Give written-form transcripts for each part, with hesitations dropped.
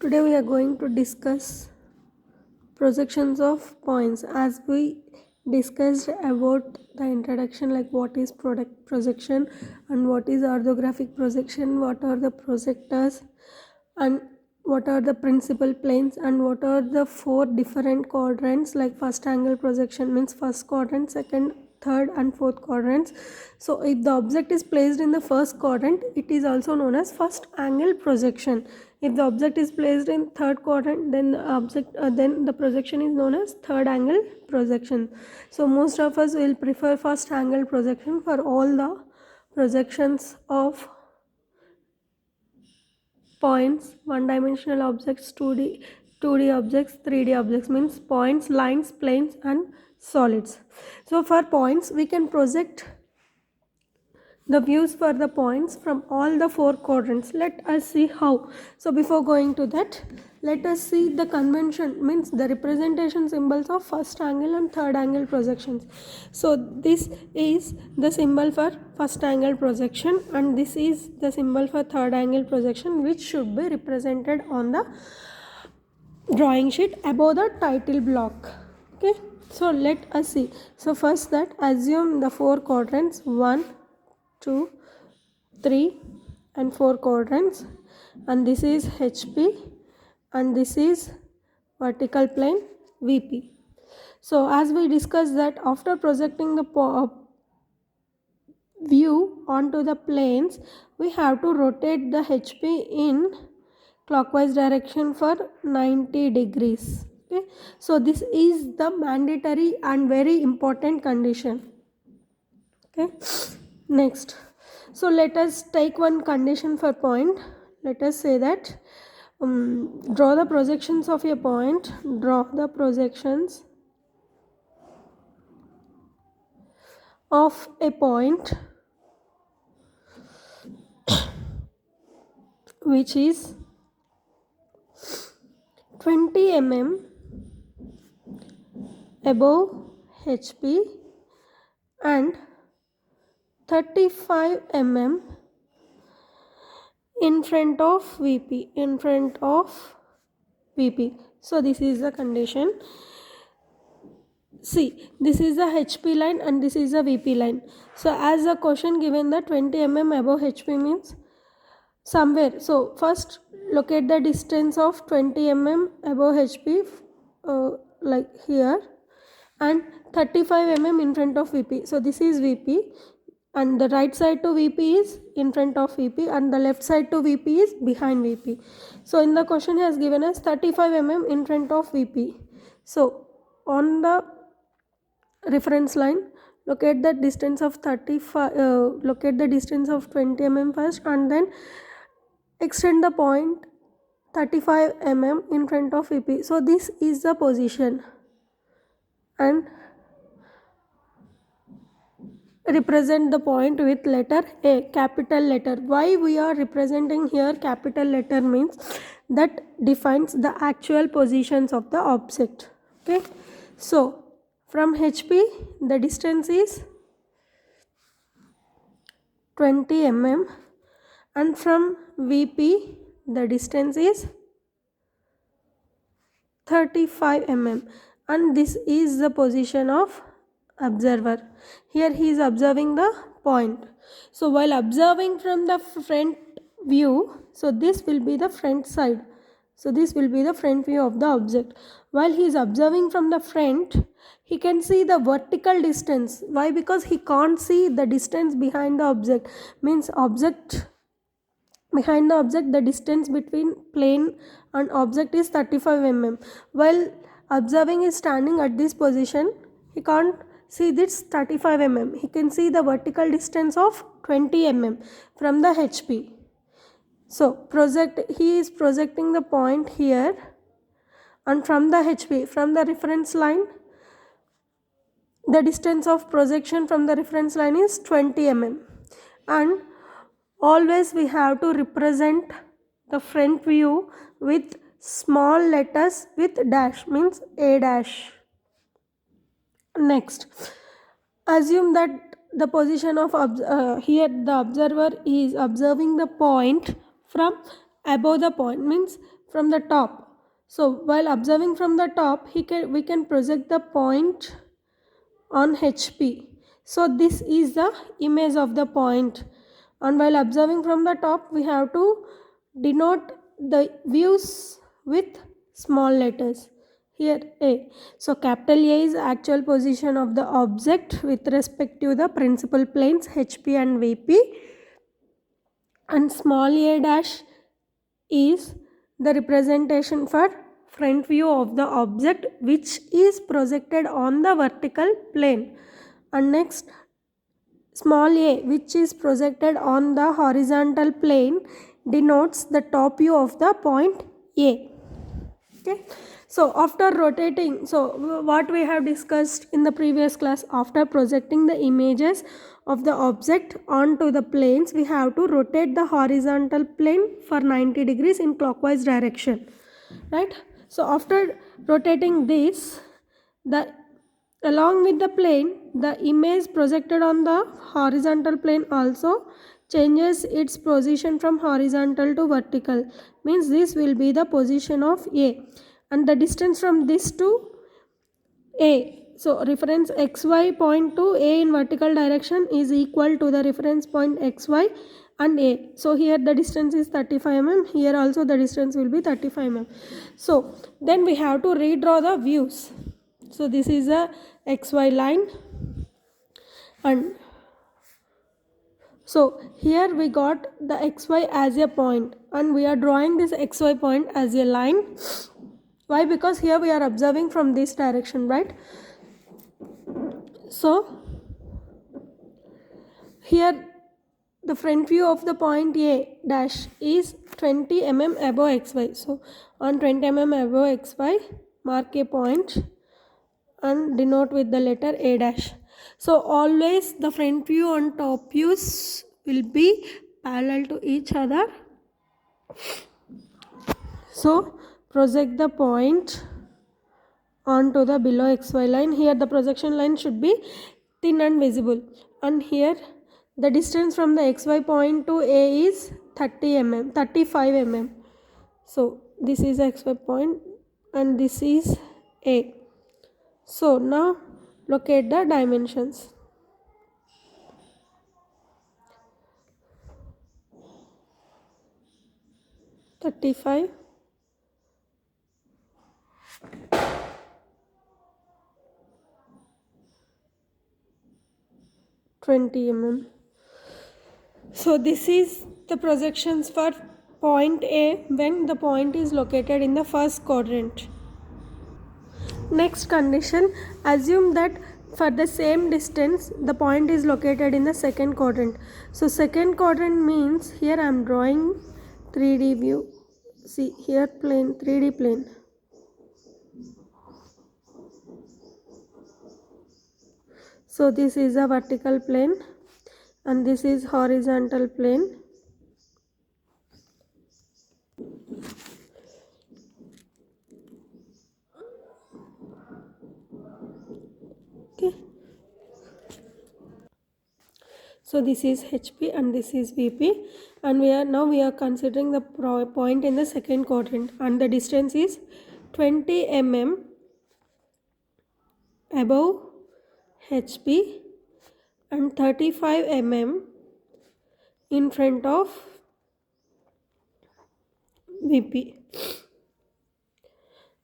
Today we are going to discuss projections of points. As we discussed about the introduction, like what is product projection and what is orthographic projection, what are the projectors and what are the principal planes and what are the four different quadrants. Like first angle projection means first quadrant, second, third and fourth quadrants. So if the object is placed in the first quadrant, it is also known as first angle projection. If the object is placed in third quadrant, then the projection is known as third angle projection. So most of us will prefer first angle projection for all the projections of points, one dimensional objects, 2D objects, 3D objects, means points, lines, planes and solids. So for points we can project the views for the points from all the four quadrants. Let us see how. So before going to that, let us see the convention, means the representation symbols of first angle and third angle projections. So this is the symbol for first angle projection and this is the symbol for third angle projection, which should be represented on the drawing sheet above the title block. Okay, so let us see. So first, that assume the four quadrants 1, 2, 3 and 4 quadrants, and this is HP and this is vertical plane VP. So as we discussed that after projecting the view onto the planes, we have to rotate the HP in clockwise direction for 90 degrees. Okay, so this is the mandatory and very important condition. Okay, next, so let us take one condition for point. Let us say that draw the projections of a point, draw the projections of a point which is 20 mm above HP and 35 mm in front of VP, in front of VP. So this is the condition. See, this is the HP line and this is the VP line. So as the question given, the 20 mm above HP means somewhere. So first locate the distance of 20 mm above HP, like here, and 35 mm in front of VP. So this is VP and the right side to VP is in front of VP and the left side to VP is behind VP. So in the question he has given us 35 mm in front of VP. So on the reference line, locate the distance of 20 mm first and then extend the point 35 mm in front of VP. So this is the position and represent the point with letter A, capital letter. Why we are representing here capital letter means that defines the actual positions of the object. Okay, so from HP the distance is 20 mm and from VP the distance is 35 mm and this is the position of observer. Here he is observing the point. So while observing from the front view, so this will be the front side. So this will be the front view of the object. While he is observing from the front, he can see the vertical distance. Why? Because he can't see the distance behind the object. Means object, behind the object, the distance between plane and object is 35 mm. While observing is standing at this position, he can't see this 35 mm. He can see the vertical distance of 20 mm from the HP. So he is projecting the point here and from the HP, from the reference line, the distance of projection from the reference line is 20 mm and always we have to represent the front view with small letters with dash, means A dash. Next, assume that the position of here the observer is observing the point from above the point, means from the top. So while observing from the top, we can project the point on HP. So this is the image of the point, and while observing from the top, we have to denote the views with small letters. Here A. So capital A is actual position of the object with respect to the principal planes HP and VP, and small a dash is the representation for front view of the object which is projected on the vertical plane, and next small a which is projected on the horizontal plane denotes the top view of the point A. Okay. So after rotating, so what we have discussed in the previous class, after projecting the images of the object onto the planes, we have to rotate the horizontal plane for 90 degrees in clockwise direction, right? So after rotating this, along with the plane, the image projected on the horizontal plane also changes its position from horizontal to vertical, means this will be the position of A, and the distance from this to A, so reference xy point to A in vertical direction is equal to the reference point xy and A. So here the distance is 35 mm, here also the distance will be 35 mm. So then we have to redraw the views. So this is a xy line, and so here we got the xy as a point, and we are drawing this xy point as a line. Why? Because here we are observing from this direction, right? So here the front view of the point A dash is 20 mm above xy. So on 20 mm above xy, mark a point and denote with the letter A dash. So always the front view and top views will be parallel to each other. So project the point onto the below xy line. Here the projection line should be thin and visible, and here the distance from the xy point to A is 35 mm. So this is xy point and this is A. So now locate the dimensions. (35) 20 mm. So this is the projections for point A when the point is located in the first quadrant. Next condition, assume that for the same distance the point is located in the second quadrant. So second quadrant means here I am drawing 3D view. See here plane, 3D plane. So this is a vertical plane and this is horizontal plane. Okay. So this is HP and this is VP, and we are considering the point in the second quadrant, and the distance is 20 mm above HP and 35 mm in front of VP.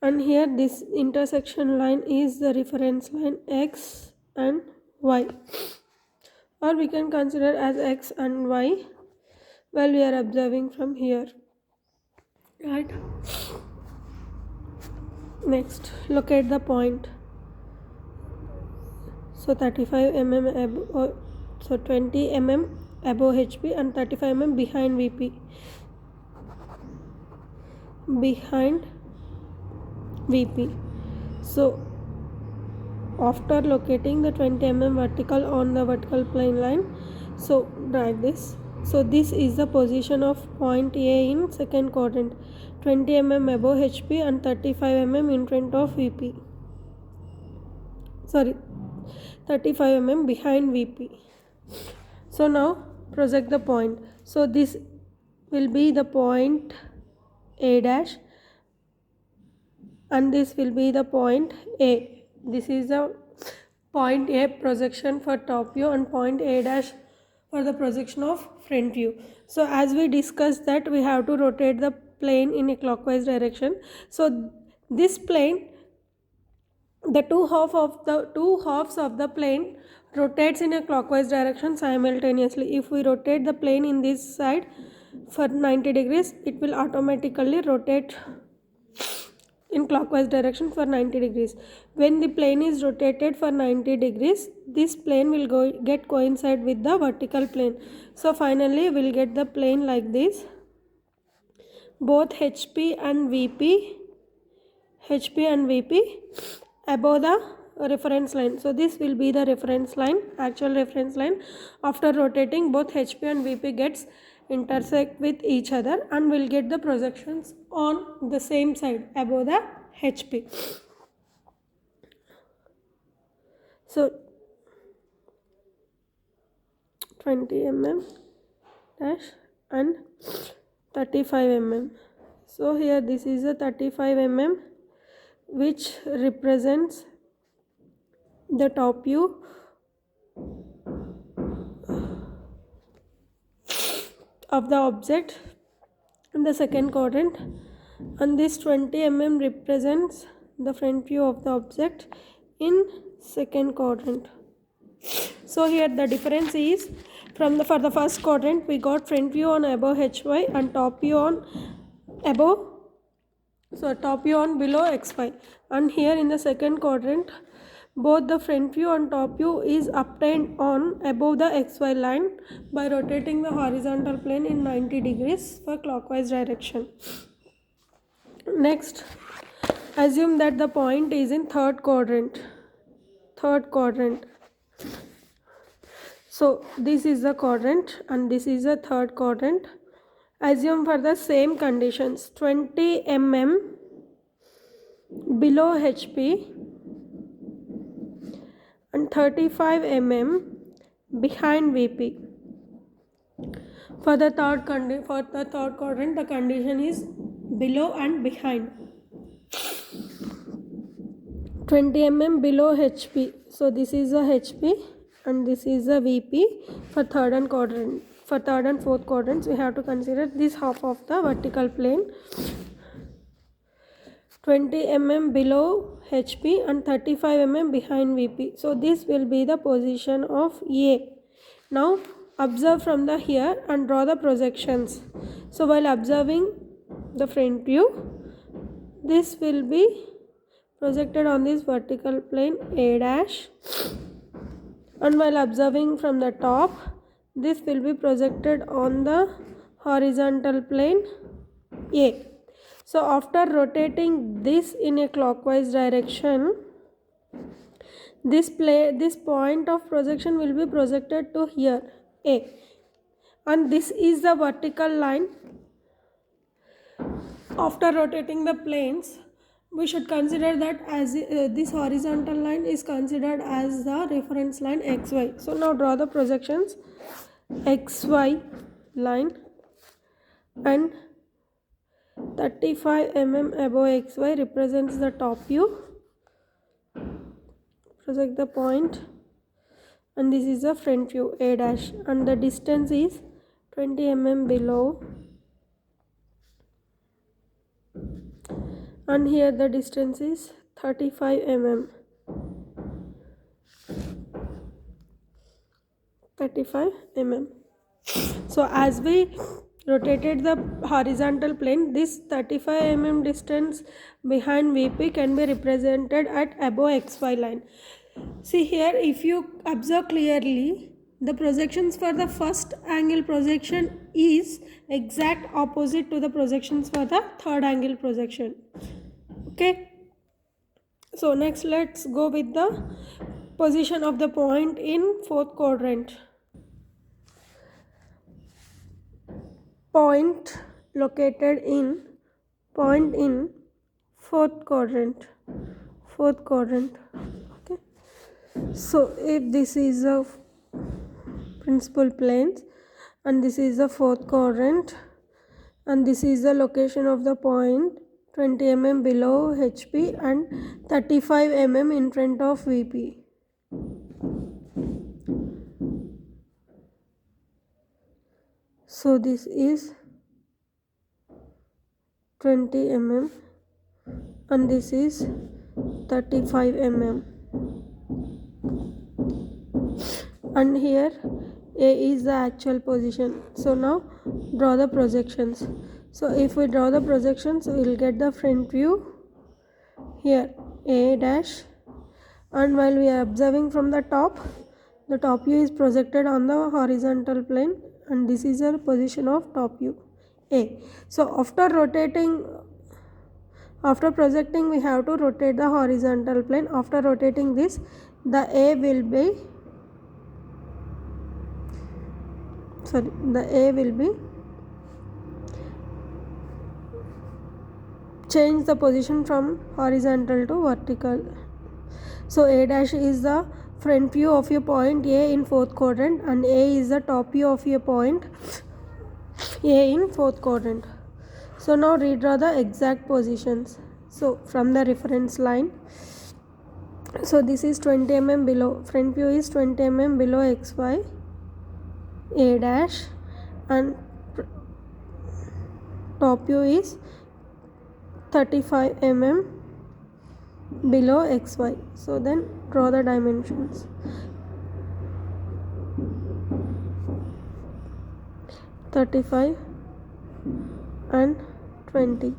And here this intersection line is the reference line X and Y, or we can consider as X and Y while we are observing from here, right? Next, locate the point. So 35 mm above, so 20 mm above HP and 35 mm behind VP. Behind VP. So after locating the 20 mm vertical on the vertical plane line, so drag this. So this is the position of point A in second quadrant, 20 mm above HP and 35 mm in front of VP. Sorry, 35 mm behind VP. So now project the point. So this will be the point A dash, and this will be the point A. This is the point A projection for top view and point A dash for the projection of front view. So as we discussed that we have to rotate the plane in a clockwise direction. So this plane, the two halves of the plane rotates in a clockwise direction simultaneously. If we rotate the plane in this side for 90 degrees, it will automatically rotate in clockwise direction for 90 degrees. When the plane is rotated for 90 degrees, this plane will get coincide with the vertical plane. So finally we'll get the plane like this. Both HP and VP above the reference line. So this will be the reference line, actual reference line. After rotating, both HP and VP gets intersect with each other and will get the projections on the same side above the HP. So 20 mm dash and 35 mm. So here this is a 35 mm which represents the top view of the object in the second quadrant, and this 20 mm represents the front view of the object in second quadrant. So here the difference is for the first quadrant we got front view on above HY and top view on below XY, and here in the second quadrant both the front view and top view is obtained on above the XY line by rotating the horizontal plane in 90 degrees for clockwise direction. Next, assume that the point is in third quadrant. So this is the quadrant and this is the third quadrant. Assume for the same conditions 20 mm below HP and 35 mm behind VP. For the third quadrant, the condition is below and behind. 20 mm below HP. So this is the HP and this is the VP. For third and fourth quadrants, we have to consider this half of the vertical plane. 20 mm below HP and 35 mm behind VP. So this will be the position of A. Now observe from the here and draw the projections. So while observing the front view, this will be projected on this vertical plane A dash, and while observing from the top, this will be projected on the horizontal plane A. So after rotating this in a clockwise direction, this point of projection will be projected to here A, and this is the vertical line. After rotating the planes, we should consider that as this horizontal line is considered as the reference line XY. So now draw the projections. XY line and 35 mm above XY represents the top view. Project the point, and this is the front view A dash, and the distance is 20 mm below, and here the distance is 35 mm. 35 mm. So as we rotated the horizontal plane, this 35 mm distance behind VP can be represented at above XY line. See here, if you observe clearly, the projections for the first angle projection is exact opposite to the projections for the third angle projection. Okay. So next let's go with the position of the point in fourth quadrant. Point in fourth quadrant. Okay. So if this is a principal plane and this is the fourth quadrant, and this is the location of the point 20 mm below HP and 35 mm in front of VP. So this is 20 mm and this is 35 mm, and here A is the actual position. So now draw the projections. So if we draw the projections, we will get the front view here A dash, and while we are observing from the top view is projected on the horizontal plane, and this is the position of top view A. So after projecting, we have to rotate the horizontal plane. After rotating this, the A will be change the position from horizontal to vertical. So A dash is the front view of your point A in fourth quadrant, and A is the top view of your point A in fourth quadrant. So now redraw the exact positions. So from the reference line, so this is 20 mm below, front view is 20 mm below XY A dash, and top view is 35 mm below XY. So then draw the dimensions. 35 and 20.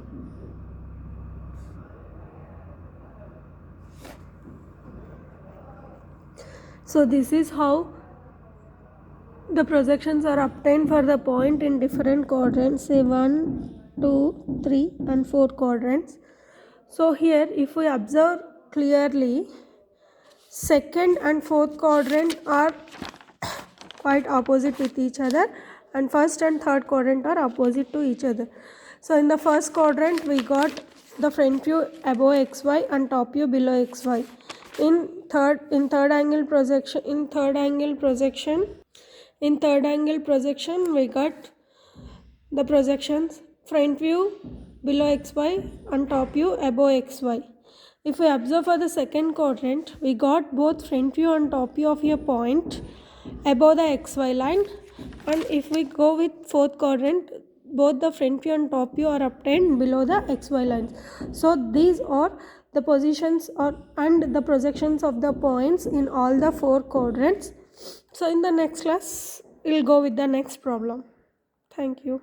So this is how the projections are obtained for the point in different quadrants, say 1, 2, 3 and 4 quadrants. So here if we observe clearly, second and fourth quadrant are quite opposite with each other, and first and third quadrant are opposite to each other. So in the first quadrant we got the front view above XY and top view below XY. In third angle projection we got the projections front view below XY and top view above XY. If we observe for the second quadrant, we got both front view and top view of your point above the XY line, and if we go with fourth quadrant, both the front view and top view are obtained below the XY lines. So these are the positions and the projections of the points in all the 4 quadrants. So in the next class, we'll go with the next problem. Thank you.